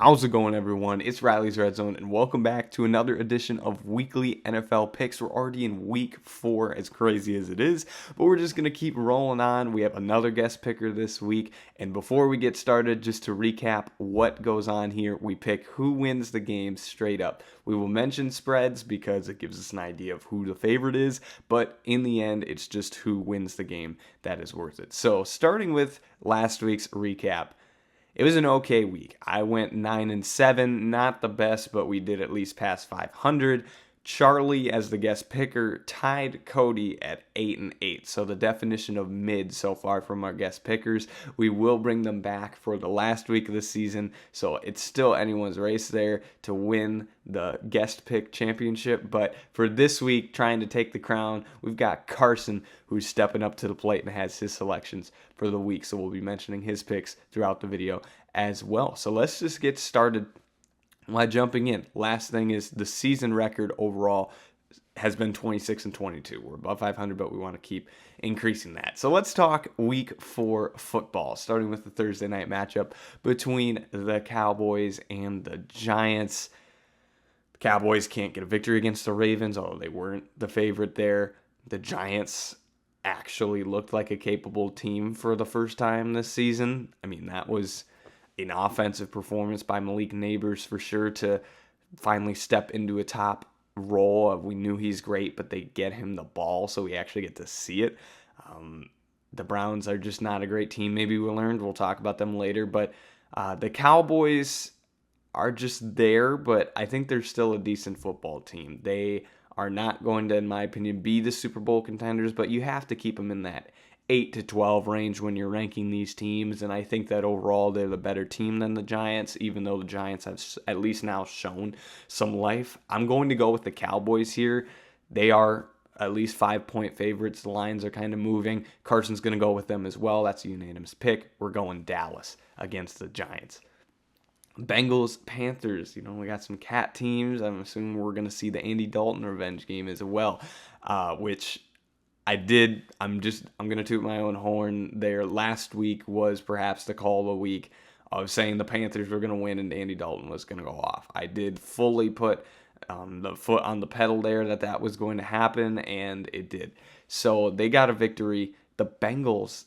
How's it going, everyone? It's Riley's Redzone, and welcome back to another edition of Weekly NFL Picks. We're already in Week 4, as crazy as it is, but we're just going to keep rolling on. We have another guest picker this week, and before we get started, just to recap what goes on here, we pick who wins the game straight up. We will mention spreads because it gives us an idea of who the favorite is, but in the end, it's just who wins the game that is worth it. So, starting with last week's recap. It was an okay week. I went 9-7, not the best, but we did at least pass 500. Charlie, as the guest picker, tied Cody at 8-8. So the definition of mid so far from our guest pickers. We will bring them back for the last week of the season. So it's still anyone's race there to win the guest pick championship. But for this week, trying to take the crown, we've got Carson, who's stepping up to the plate and has his selections for the week. So we'll be mentioning his picks throughout the video as well. So let's just get started. While jumping in, last thing is the season record overall has been 26-22. We're above 500, but we want to keep increasing that. So let's talk Week 4 football, starting with the Thursday night matchup between the Cowboys and the Giants. The Cowboys can't get a victory against the Ravens, although they weren't the favorite there. The Giants actually looked like a capable team for the first time this season. I mean, that was an offensive performance by Malik Neighbors for sure to finally step into a top role. We knew he's great, but they get him the ball, so we actually get to see it. The Browns are just not a great team. Maybe we learned. We'll talk about them later. But the Cowboys are just there, but I think they're still a decent football team. They are not going to, in my opinion, be the Super Bowl contenders, but you have to keep them in that 8-12 range when you're ranking these teams, and I think that overall they're the better team than the Giants, even though the Giants have at least now shown some life. I'm going to go with the Cowboys here. They are at least 5-point favorites. The lines are kind of moving. Carson's going to go with them as well. That's a unanimous pick. We're going Dallas against the Giants. Bengals, Panthers. We got some cat teams. I'm assuming we're going to see the Andy Dalton revenge game as well, which I'm going to toot my own horn there. Last week was perhaps the call of the week of saying the Panthers were going to win and Andy Dalton was going to go off. I did fully put the foot on the pedal there that was going to happen, and it did. So they got a victory. The Bengals,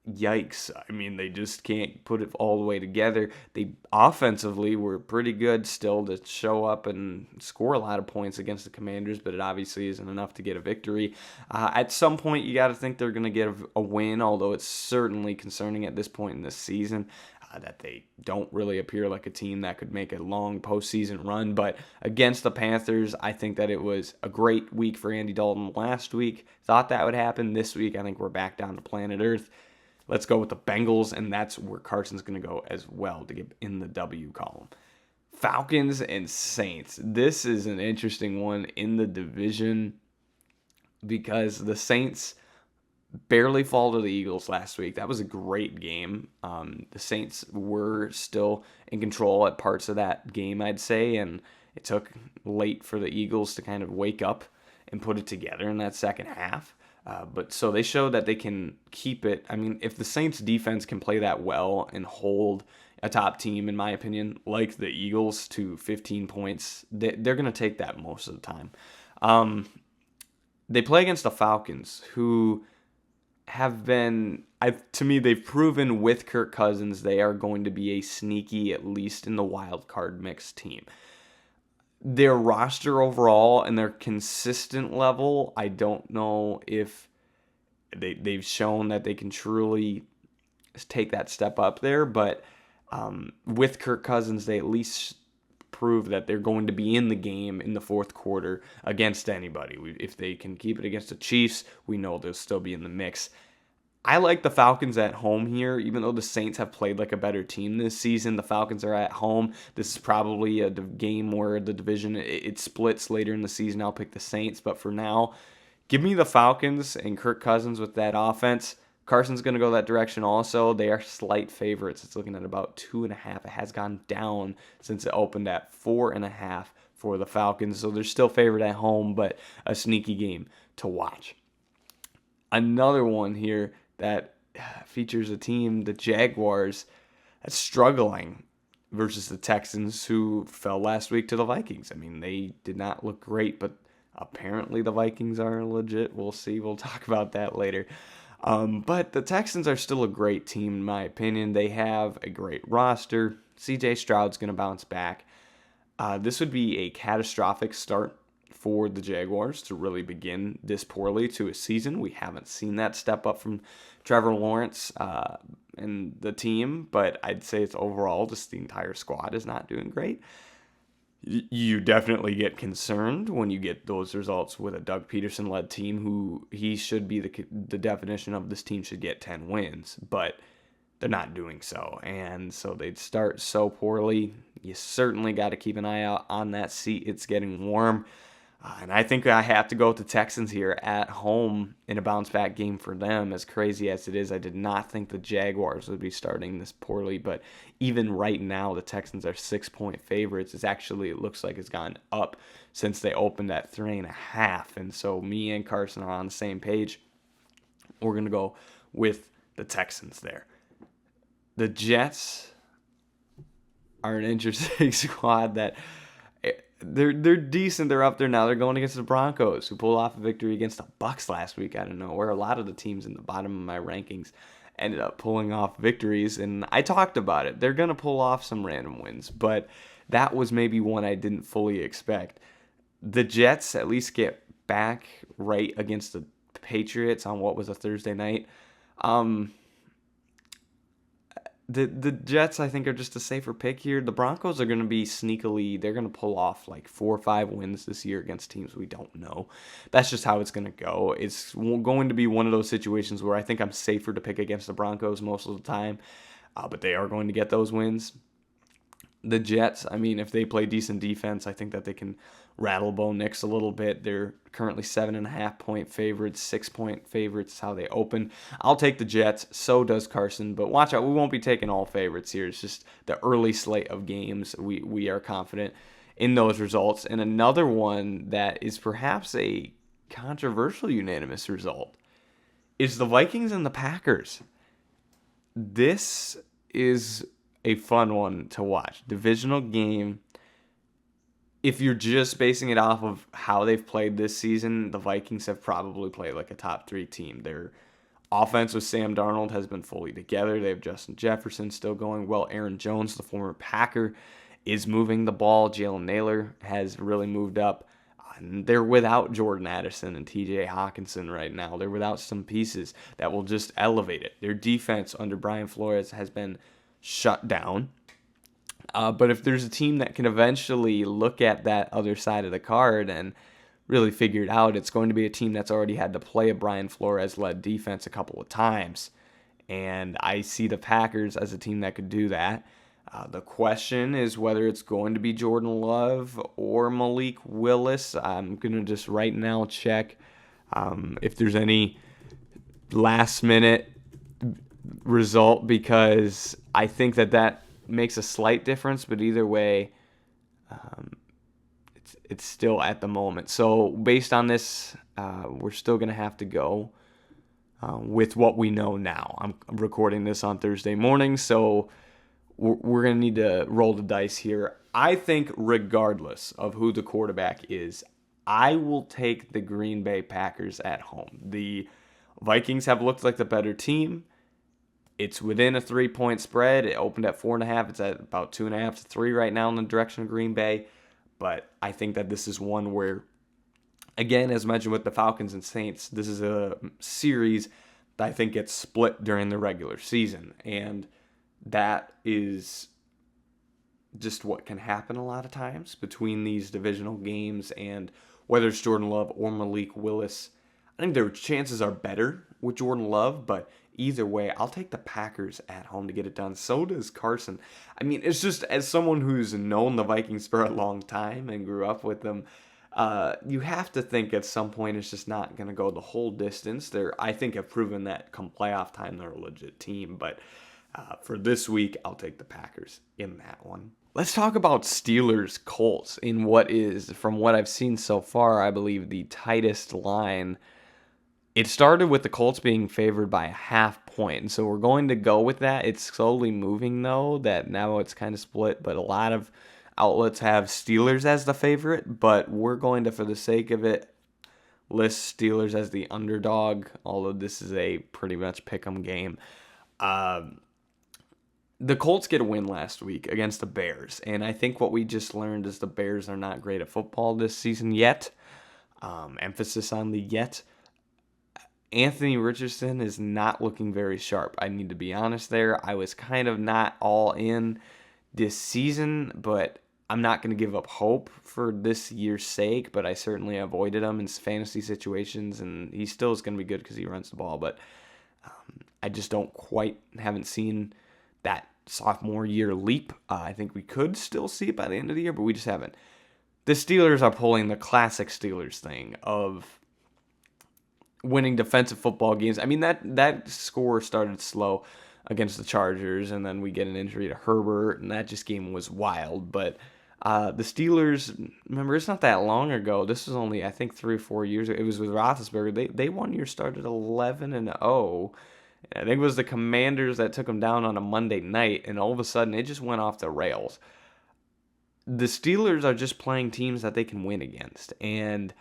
yikes. I mean, they just can't put it all the way together. They offensively were pretty good still to show up and score a lot of points against the Commanders, but it obviously isn't enough to get a victory. At some point, you got to think they're going to get a win, although it's certainly concerning at this point in the season that they don't really appear like a team that could make a long postseason run. But against the Panthers, I think that it was a great week for Andy Dalton last week. Thought that would happen this week. I think we're back down to planet Earth. Let's go with the Bengals, and that's where Carson's going to go as well to get in the W column. Falcons and Saints. This is an interesting one in the division because the Saints barely fall to the Eagles last week. That was a great game. The Saints were still in control at parts of that game, I'd say, and it took late for the Eagles to kind of wake up and put it together in that second half. But so they showed that they can keep it. I mean, if the Saints defense can play that well and hold a top team, in my opinion, like the Eagles to 15 points, they're going to take that most of the time. They play against the Falcons, who have been, to me, they've proven with Kirk Cousins they are going to be a sneaky, at least in the wild card mix team. Their roster overall and their consistent level, I don't know if they've shown that they can truly take that step up there, but with Kirk Cousins, they at least prove that they're going to be in the game in the fourth quarter against anybody. If they can keep it against the Chiefs, we know they'll still be in the mix. I like the Falcons at home here, even though the Saints have played like a better team this season. The Falcons are at home. This is probably a game where the division, it splits later in the season. I'll pick the Saints, but for now, give me the Falcons and Kirk Cousins with that offense. Carson's going to go that direction also. They are slight favorites. It's looking at about 2.5. It has gone down since it opened at 4.5 for the Falcons. So they're still favored at home, but a sneaky game to watch. Another one here that features a team, the Jaguars, that's struggling. versus the Texans, who fell last week to the Vikings. I mean, they did not look great, but apparently the Vikings are legit. We'll see. We'll talk about that later. But the Texans are still a great team, in my opinion. They have a great roster. CJ Stroud's going to bounce back. This would be a catastrophic start for the Jaguars to really begin this poorly to a season. We haven't seen that step up from Trevor Lawrence and the team, but I'd say it's overall just the entire squad is not doing great. You definitely get concerned when you get those results with a Doug Peterson-led team, who he should be the definition of this team should get 10 wins, but they're not doing so. And so they'd start so poorly. You certainly got to keep an eye out on that seat. It's getting warm. And I think I have to go with the Texans here at home in a bounce-back game for them. As crazy as it is, I did not think the Jaguars would be starting this poorly. But even right now, the Texans are 6-point favorites. It looks like it's gone up since they opened at 3.5. And so me and Carson are on the same page. We're going to go with the Texans there. The Jets are an interesting squad that... They're decent. They're up there now. They're going against the Broncos, who pulled off a victory against the Bucs last week out of nowhere. A lot of the teams in the bottom of my rankings ended up pulling off victories, and I talked about it. They're going to pull off some random wins, but that was maybe one I didn't fully expect. The Jets at least get back right against the Patriots on what was a Thursday night. The Jets, I think, are just a safer pick here. The Broncos are going to be sneakily, they're going to pull off like 4 or 5 wins this year against teams we don't know. That's just how it's going to go. It's going to be one of those situations where I think I'm safer to pick against the Broncos most of the time, but they are going to get those wins. The Jets, I mean, if they play decent defense, I think that they can rattle Bo Nix a little bit. They're currently 7.5-point favorites, 6-point favorites, how they open. I'll take the Jets. So does Carson. But watch out, we won't be taking all favorites here. It's just the early slate of games. We are confident in those results. And another one that is perhaps a controversial unanimous result is the Vikings and the Packers. This is a fun one to watch. Divisional game. If you're just basing it off of how they've played this season, the Vikings have probably played like a top 3 team. Their offense with Sam Darnold has been fully together. They have Justin Jefferson still going well. Aaron Jones, the former Packer, is moving the ball. Jalen Naylor has really moved up. They're without Jordan Addison and TJ Hawkinson right now. They're without some pieces that will just elevate it. Their defense under Brian Flores has been shut down. But if there's a team that can eventually look at that other side of the card and really figure it out, it's going to be a team that's already had to play a Brian Flores-led defense a couple of times. And I see the Packers as a team that could do that. The question is whether it's going to be Jordan Love or Malik Willis. I'm going to just right now check if there's any last-minute result, because I think that makes a slight difference, but either way, it's still at the moment. So based on this, we're still going to have to go with what we know now. I'm recording this on Thursday morning, so we're going to need to roll the dice here. I think regardless of who the quarterback is, I will take the Green Bay Packers at home. The Vikings have looked like the better team. It's within a 3-point spread. It opened at 4.5. It's at about 2.5 to 3 right now in the direction of Green Bay. But I think that this is one where, again, as mentioned with the Falcons and Saints, this is a series that I think gets split during the regular season. And that is just what can happen a lot of times between these divisional games, and whether it's Jordan Love or Malik Willis. I think their chances are better with Jordan Love, but either way, I'll take the Packers at home to get it done. So does Carson. I mean, it's just, as someone who's known the Vikings for a long time and grew up with them, you have to think at some point it's just not going to go the whole distance. I think, have proven that come playoff time, they're a legit team. But for this week, I'll take the Packers in that one. Let's talk about Steelers-Colts in what is, from what I've seen so far, I believe the tightest line It started with the Colts being favored by a half point, and so we're going to go with that. It's slowly moving, though, that now it's kind of split, but a lot of outlets have Steelers as the favorite, but we're going to, for the sake of it, list Steelers as the underdog, although this is a pretty much pick 'em game. The Colts get a win last week against the Bears, and I think what we just learned is the Bears are not great at football this season yet. Emphasis on the yet. Anthony Richardson is not looking very sharp. I need to be honest there. I was kind of not all in this season, but I'm not going to give up hope for this year's sake, but I certainly avoided him in fantasy situations, and he still is going to be good because he runs the ball, but I just haven't seen that sophomore year leap. I think we could still see it by the end of the year, but we just haven't. The Steelers are pulling the classic Steelers thing of winning defensive football games. I mean, that score started slow against the Chargers, and then we get an injury to Herbert, and that just game was wild. But the Steelers, remember, it's not that long ago. This was only, I think, 3 or 4 years ago. It was with Roethlisberger. They one year started 11-0. I think it was the Commanders that took them down on a Monday night, and all of a sudden it just went off the rails. The Steelers are just playing teams that they can win against, and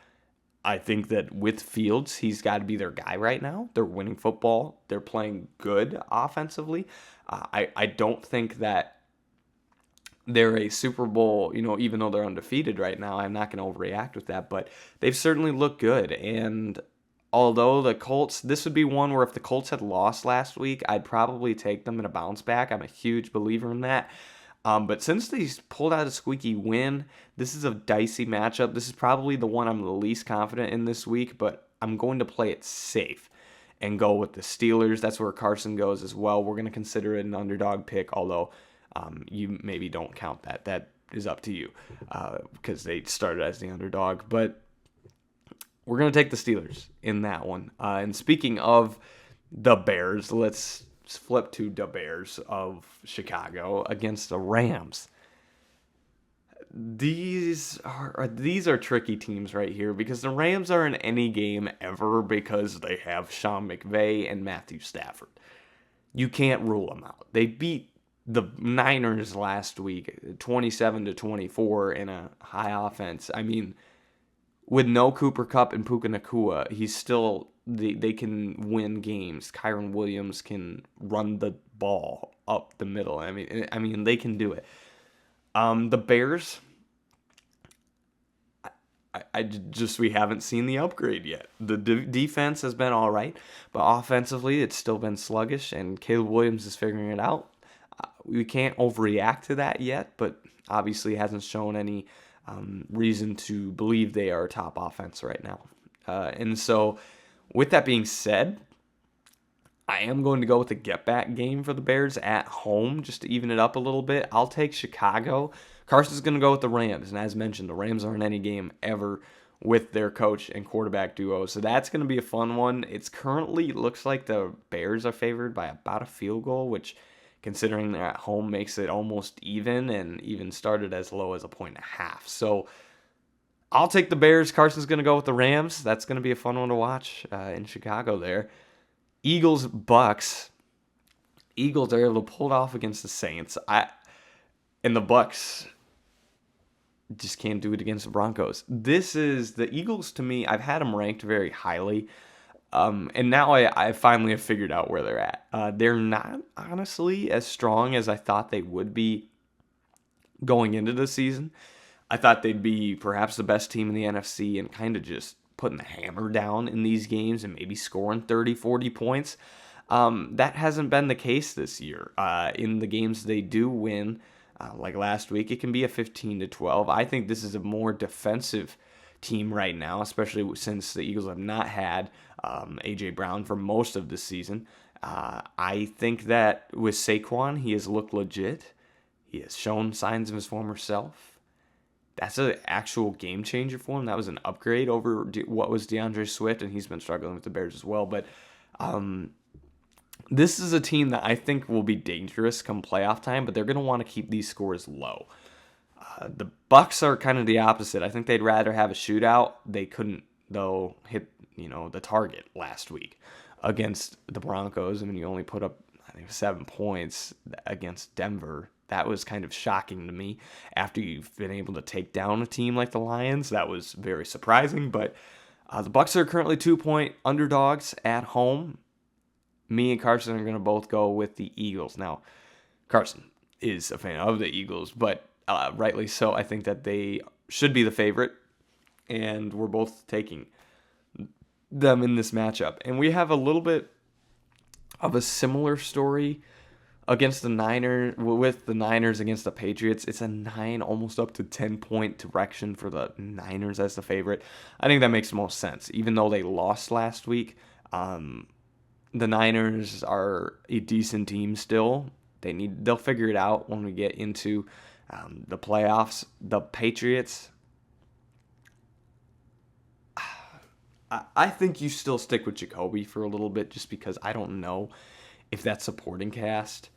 I think that with Fields, he's got to be their guy right now. They're winning football. They're playing good offensively. I don't think that they're a Super Bowl, even though they're undefeated right now. I'm not going to overreact with that, but they've certainly looked good. And although the Colts, this would be one where if the Colts had lost last week, I'd probably take them in a bounce back. I'm a huge believer in that. But since they pulled out a squeaky win, this is a dicey matchup. This is probably the one I'm the least confident in this week, but I'm going to play it safe and go with the Steelers. That's where Carson goes as well. We're going to consider it an underdog pick, although you maybe don't count that. That is up to you because they started as the underdog. But we're going to take the Steelers in that one. And speaking of the Bears, let's flip to the Bears of Chicago against the Rams. These are tricky teams right here because the Rams are in any game ever because they have Sean McVay and Matthew Stafford. You can't rule them out. They beat the Niners last week 27-24 in a high offense. I mean, with no Cooper Kupp and Puka Nacua, he's still they can win games. Kyron Williams can run the ball up the middle. I mean they can do it. The Bears, we haven't seen the upgrade yet. The defense has been all right, but offensively it's still been sluggish, and Caleb Williams is figuring it out. We can't overreact to that yet, but obviously hasn't shown any reason to believe they are top offense right now. And so, with that being said, I am going to go with the get-back game for the Bears at home just to even it up a little bit. I'll take Chicago. Carson's going to go with the Rams, and as mentioned, the Rams aren't in any game ever with their coach and quarterback duo, so that's going to be a fun one. It looks like the Bears are favored by about a field goal, which, considering they're at home, makes it almost even, and even started as low as 1.5. So I'll take the Bears. Carson's going to go with the Rams. That's going to be a fun one to watch in Chicago there. Eagles, Bucks. Eagles are able to pull it off against the Saints. And the Bucks just can't do it against the Broncos. This is the Eagles to me. I've had them ranked very highly. And now I finally have figured out where they're at. They're not, honestly, as strong as I thought they would be going into the season. I thought they'd be perhaps the best team in the NFC and kind of just putting the hammer down in these games and maybe scoring 30, 40 points. That hasn't been the case this year. In the games they do win, like last week, it can be a 15-12. I think this is a more defensive team right now, especially since the Eagles have not had A.J. Brown for most of the season. I think that with Saquon, he has looked legit. He has shown signs of his former self. That's an actual game changer for him. That was an upgrade over what was DeAndre Swift, and he's been struggling with the Bears as well. But this is a team that I think will be dangerous come playoff time, but they're going to want to keep these scores low. The Bucks are kind of the opposite. I think they'd rather have a shootout. They couldn't, though, hit the target last week against the Broncos. I mean, you only put up, I think, 7 points against Denver. That was kind of shocking to me. After you've been able to take down a team like the Lions, that was very surprising. But the Bucs are currently 2-point underdogs at home. Me and Carson are going to both go with the Eagles. Now, Carson is a fan of the Eagles, but rightly so. I think that they should be the favorite, and we're both taking them in this matchup. And we have a little bit of a similar story against the Niners, with the Niners against the Patriots. It's a 9, almost up to 10-point direction for the Niners as the favorite. I think that makes the most sense. Even though they lost last week, the Niners are a decent team still. They'll figure it out when we get into the playoffs. The Patriots, I think you still stick with Jacoby for a little bit, just because I don't know if that supporting cast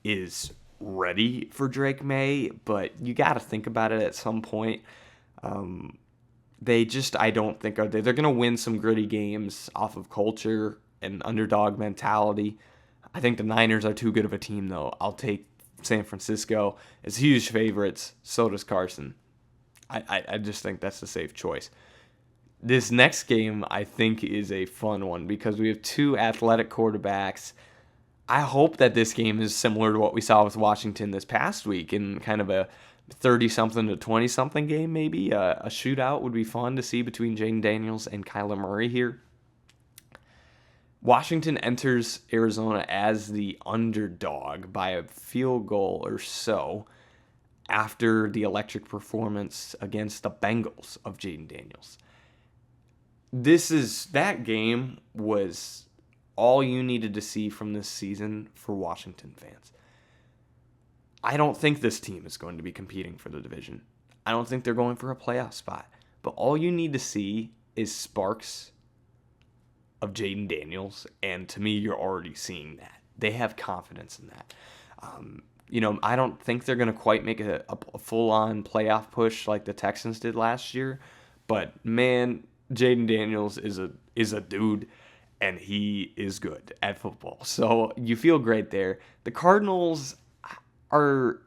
is ready for Drake May, but you got to think about it at some point. I don't think they're going to win some gritty games off of culture and underdog mentality. I think the Niners are too good of a team, though. I'll take San Francisco as huge favorites. So does Carson. I just think that's a safe choice. This next game, I think, is a fun one because we have two athletic quarterbacks. I hope that this game is similar to what we saw with Washington this past week, in kind of a 30-something to 20-something game, maybe. A shootout would be fun to see between Jaden Daniels and Kyler Murray here. Washington enters Arizona as the underdog by a field goal or so after the electric performance against the Bengals of Jaden Daniels. That game was all you needed to see from this season for Washington fans. I don't think this team is going to be competing for the division. I don't think they're going for a playoff spot. But all you need to see is sparks of Jaden Daniels, and to me, you're already seeing that. They have confidence in that. I don't think they're going to quite make a full-on playoff push like the Texans did last year, but man, Jaden Daniels is a dude, and he is good at football. So you feel great there. The Cardinals are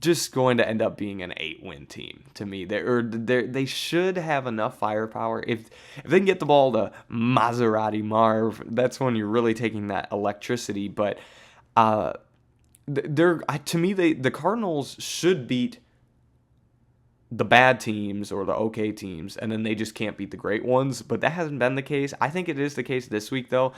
just going to end up being an 8-win team to me. They should have enough firepower. If they can get the ball to Maserati Marv, that's when you're really taking that electricity. But to me, the Cardinals should beat the bad teams or the okay teams, and then they just can't beat the great ones. But that hasn't been the case. I think it is the case this week, though,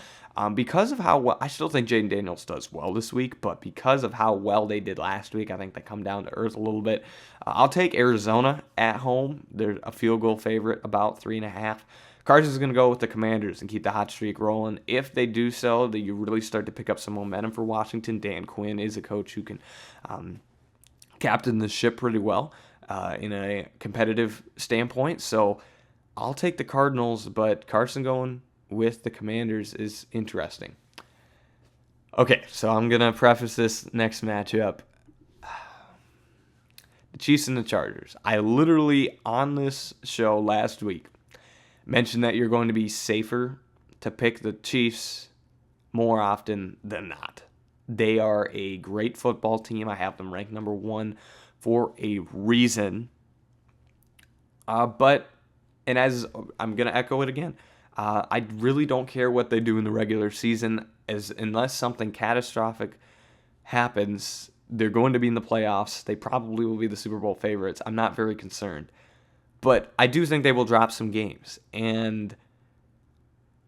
because of how well. I still think Jaden Daniels does well this week, but because of how well they did last week, I think they come down to earth a little bit. I'll take Arizona at home. They're a field goal favorite, about 3.5. Carson's going to go with the Commanders and keep the hot streak rolling. If they do so, you really start to pick up some momentum for Washington. Dan Quinn is a coach who can captain the ship pretty well in a competitive standpoint. So I'll take the Cardinals, but Carson going with the Commanders is interesting. Okay, so I'm going to preface this next matchup. The Chiefs and the Chargers. I literally, on this show last week, mentioned that you're going to be safer to pick the Chiefs more often than not. They are a great football team. I have them ranked number 1 for a reason. And as I'm going to echo it again, I really don't care what they do in the regular season, unless something catastrophic happens. They're going to be in the playoffs. They probably will be the Super Bowl favorites. I'm not very concerned. But I do think they will drop some games. And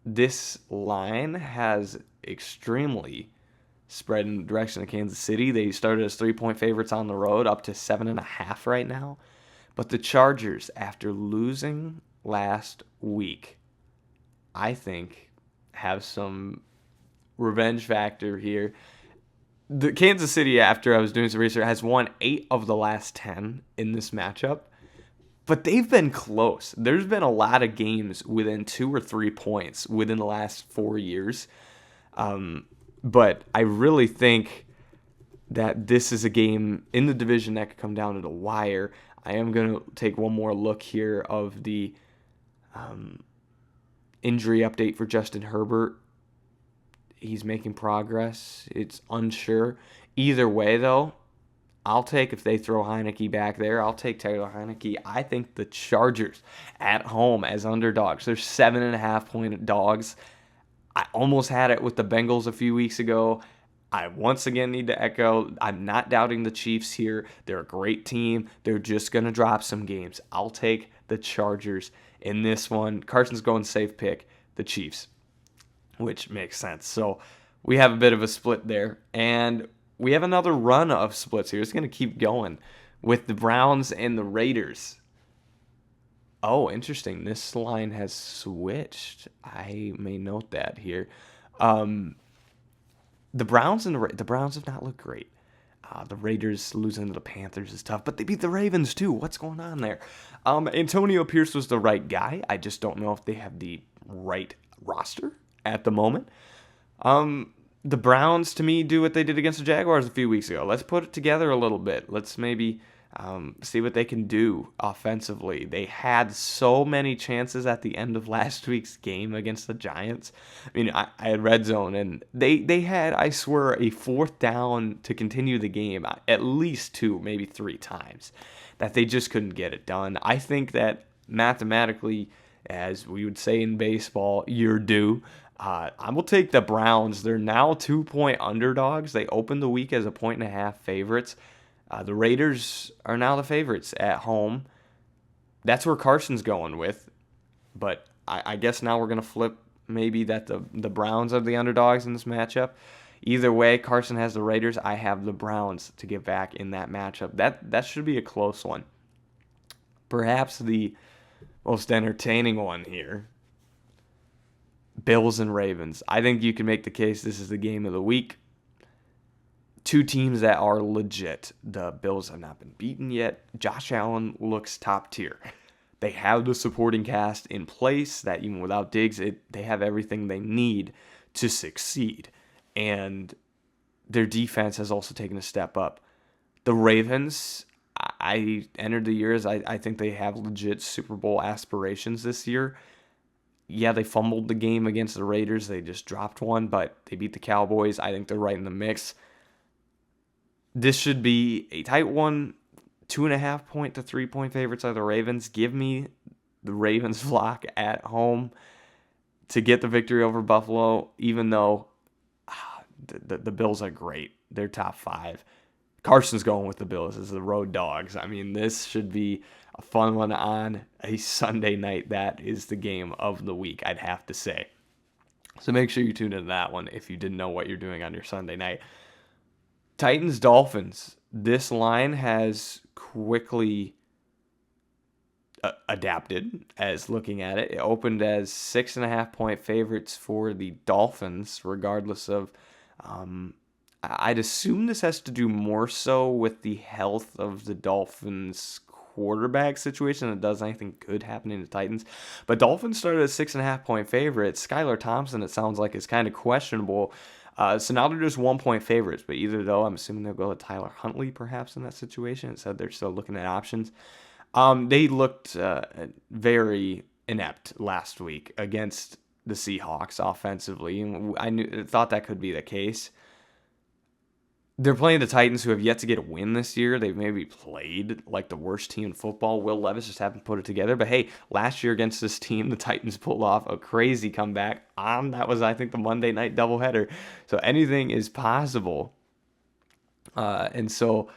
this line has extremely spread in the direction of Kansas City. They started as 3-point favorites on the road, up to 7.5 right now. But the Chargers, after losing last week, I think have some revenge factor here. The Kansas City, after I was doing some research, has won 8 of the last 10 in this matchup. But they've been close. There's been a lot of games within 2 or 3 points within the last 4 years. But I really think that this is a game in the division that could come down to the wire. I am going to take one more look here of the Injury update for Justin Herbert. He's making progress. It's unsure. Either way, though, I'll take, if they throw Heineke back there, I'll take Taylor Heineke. I think the Chargers at home as underdogs. They're 7.5-point dogs. I almost had it with the Bengals a few weeks ago. I once again need to echo, I'm not doubting the Chiefs here. They're a great team. They're just going to drop some games. I'll take the Chargers in this one. Carson's going safe pick, the Chiefs, which makes sense. So we have a bit of a split there. And we have another run of splits here. It's going to keep going with the Browns and the Raiders. Oh, interesting. This line has switched. I may note that here. The Browns the Browns have not looked great. The Raiders losing to the Panthers is tough, but they beat the Ravens too. What's going on there? Antonio Pierce was the right guy. I just don't know if they have the right roster at the moment. The Browns, to me, do what they did against the Jaguars a few weeks ago. Let's put it together a little bit. Let's maybe see what they can do offensively. They had so many chances at the end of last week's game against the Giants. I mean, I had Redzone, and they had, I swear, a fourth down to continue the game at least 2, maybe 3 times that they just couldn't get it done. I think that mathematically, as we would say in baseball, you're due. I will take the Browns. They're now 2-point underdogs. They opened the week as a 1.5 favorites. The Raiders are now the favorites at home. That's where Carson's going with. But I guess now we're going to flip maybe that the Browns are the underdogs in this matchup. Either way, Carson has the Raiders. I have the Browns to get back in that matchup. That should be a close one. Perhaps the most entertaining one here. Bills and Ravens. I think you can make the case this is the game of the week. 2 teams that are legit. The Bills have not been beaten yet. Josh Allen looks top tier. They have the supporting cast in place that even without Diggs, they have everything they need to succeed. And their defense has also taken a step up. The Ravens, I entered the year as I think they have legit Super Bowl aspirations this year. Yeah, they fumbled the game against the Raiders. They just dropped one, but they beat the Cowboys. I think they're right in the mix. This should be a tight one. 2.5-point to 3-point favorites are the Ravens. Give me the Ravens flock at home to get the victory over Buffalo, even though the Bills are great. They're top 5. Carson's going with the Bills as the road dogs. I mean, this should be a fun one on a Sunday night. That is the game of the week, I'd have to say. So make sure you tune into that one if you didn't know what you're doing on your Sunday night. Titans, Dolphins. This line has quickly adapted as looking at it. It opened as 6.5-point favorites for the Dolphins, regardless of... I'd assume this has to do more so with the health of the Dolphins quarterback situation than it does anything good happening to Titans. But Dolphins started as 6.5-point favorites. Skylar Thompson, it sounds like, is kind of questionable. So now they're just 1-point favorites. But either though, I'm assuming they'll go with Tyler Huntley perhaps in that situation. It said they're still looking at options. They looked very inept last week against the Seahawks offensively. And I thought that could be the case. They're playing the Titans, who have yet to get a win this year. They've maybe played like the worst team in football. Will Levis just haven't put it together. But hey, last year against this team, the Titans pulled off a crazy comeback. That was, I think, the Monday night doubleheader. So anything is possible. And so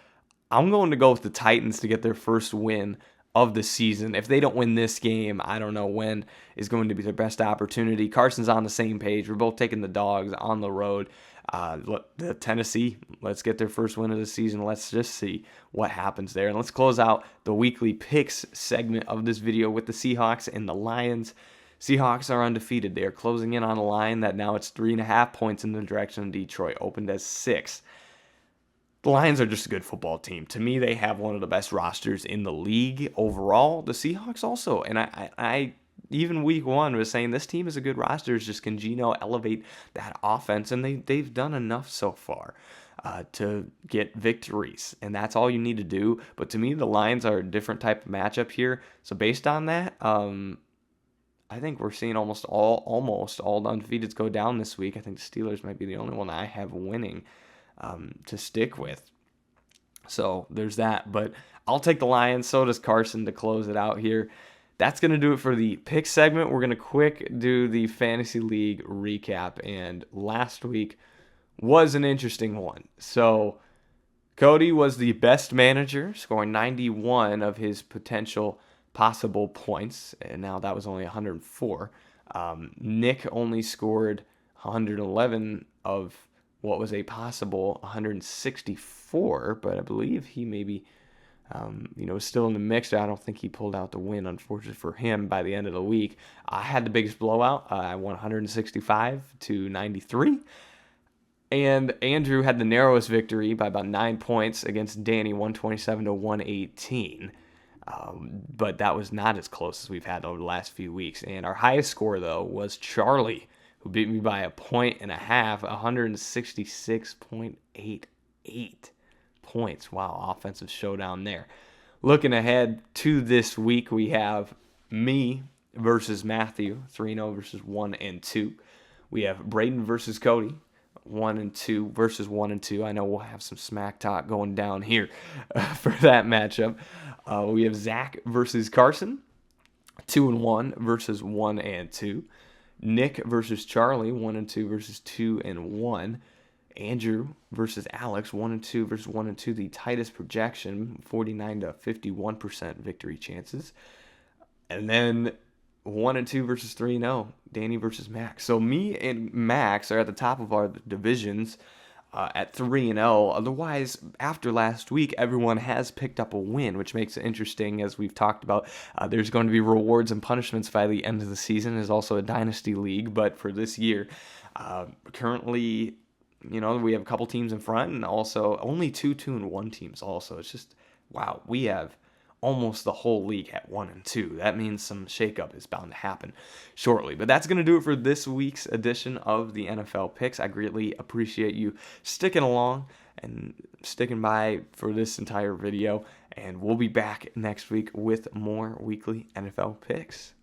I'm going to go with the Titans to get their first win of the season. If they don't win this game, I don't know when is going to be their best opportunity. Carson's on the same page. We're both taking the dogs on the road. The Tennessee, let's get their first win of the season. Let's just see what happens there. And let's close out the weekly picks segment of this video with the Seahawks and the Lions. Seahawks are undefeated. They are closing in on a line that now it's 3.5 points in the direction of Detroit, opened as 6. The Lions are just a good football team. To me, they have one of the best rosters in the league overall. The Seahawks also. And I even week 1 was saying this team is a good roster. It's just can Geno elevate that offense? And they've done enough so far to get victories. And that's all you need to do. But to me, the Lions are a different type of matchup here. So based on that, I think we're seeing almost all the undefeateds go down this week. I think the Steelers might be the only one I have winning to stick with. So there's that. But I'll take the Lions. So does Carson to close it out here. That's going to do it for the pick segment. We're going to quick do the Fantasy League recap. And last week was an interesting one. So Cody was the best manager, scoring 91 of his potential possible points. And now that was only 104. Nick only scored 111 of what was a possible 164, but I believe he maybe was still in the mix. I don't think he pulled out the win, unfortunately for him, by the end of the week. I had the biggest blowout. I won 165 to 93. And Andrew had the narrowest victory by about 9 points against Danny, 127 to 118. But that was not as close as we've had over the last few weeks. And our highest score, though, was Charlie, who beat me by 1.5 points, 166.88 points. Wow, offensive showdown there. Looking ahead to this week, we have me versus Matthew, 3-0 versus 1-2. We have Braden versus Cody, 1-2 versus 1-2. I know we'll have some smack talk going down here for that matchup. We have Zach versus Carson, 2-1 versus 1-2. Nick versus Charlie, 1-2 versus 2-1. Andrew versus Alex, 1-2 versus 1-2. The tightest projection, 49 to 51% victory chances. And then 1-2 versus 3-0. Danny versus Max. So me and Max are at the top of our divisions at 3-0. Otherwise, after last week, everyone has picked up a win, which makes it interesting. As we've talked about, there's going to be rewards and punishments by the end of the season. There's also a dynasty league, but for this year, currently, we have a couple teams in front, and also only 2-1 teams. Also, it's just wow. We have almost the whole league at 1-2. That means some shakeup is bound to happen shortly. But that's going to do it for this week's edition of the NFL Picks. I greatly appreciate you sticking along and sticking by for this entire video. And we'll be back next week with more weekly NFL Picks.